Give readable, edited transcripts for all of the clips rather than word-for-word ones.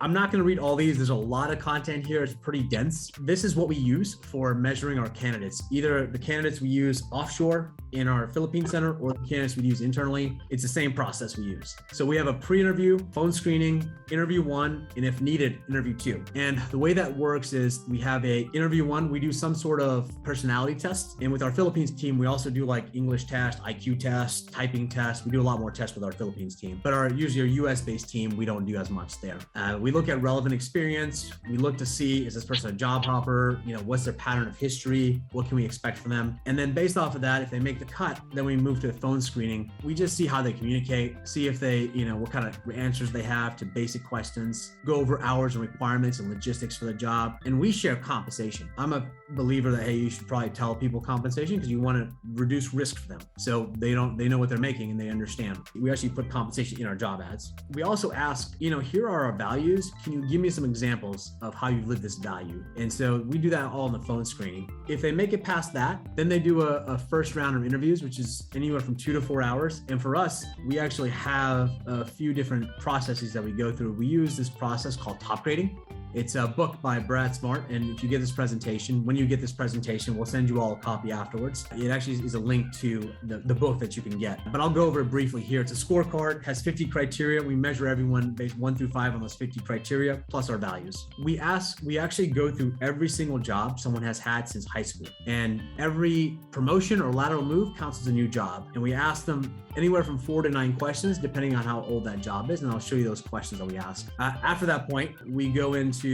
I'm not going to read all these. There's a lot of content here. It's pretty dense. This is what we use for measuring our candidates. Either the candidates we use offshore in our Philippine center or the candidates we use internally. It's the same process we use. So we have a pre-interview, phone screening, interview 1, and if needed, interview 2. And the way that works is we have a interview 1, we do some sort of personality test. And with our Philippines team, we also do like English test, IQ test, typing test. We do a lot more tests with our Philippines team, but usually our US-based team, we don't do as much there. We look at relevant experience. We look to see, is this person a job hopper? What's their pattern of history? What can we expect from them? And then based off of that, if they make the cut, then we move to the phone screening. We just see how they communicate, see if they, what kind of answers they have to basic questions, go over hours and requirements and logistics for the job. And we share compensation. I'm a believer that, hey, you should probably tell people compensation because you want to reduce risk for them. So they know what they're making and they understand. We actually put compensation in our job ads. We also ask, here are our values. Can you give me some examples of how you live this value? And so we do that all in the phone screening. If they make it past that, then they do a first round of interviews, which is anywhere from 2 to 4 hours. And for us, we actually have a few different processes that we go through. We use this process called top grading. It's a book by Brad Smart. And if you get this presentation, when you get this presentation, we'll send you all a copy afterwards. It actually is a link to the book that you can get. But I'll go over it briefly here. It's a scorecard, has 50 criteria. We measure everyone based 1 through 5 on those 50 criteria, plus our values. We actually go through every single job someone has had since high school. And every promotion or lateral move counts as a new job. And we ask them anywhere from 4 to 9 questions, depending on how old that job is. And I'll show you those questions that we ask. After that point, we go into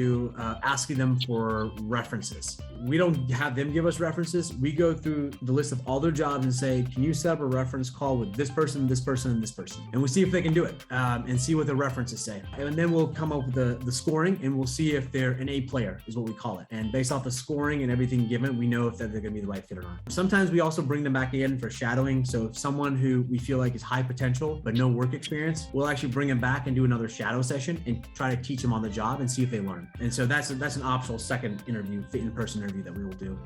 asking them for references. We don't have them give us references. We go through the list of all their jobs and say, can you set up a reference call with this person, this person, and this person? And we see if they can do it and see what the references say. And then we'll come up with the scoring and we'll see if they're an A player is what we call it. And based off the scoring and everything given, we know if they're going to be the right fit or not. Sometimes we also bring them back in for shadowing. So if someone who we feel like is high potential, but no work experience, we'll actually bring them back and do another shadow session and try to teach them on the job and see if they learn. And so that's an optional second interview, in-person interview that we will do.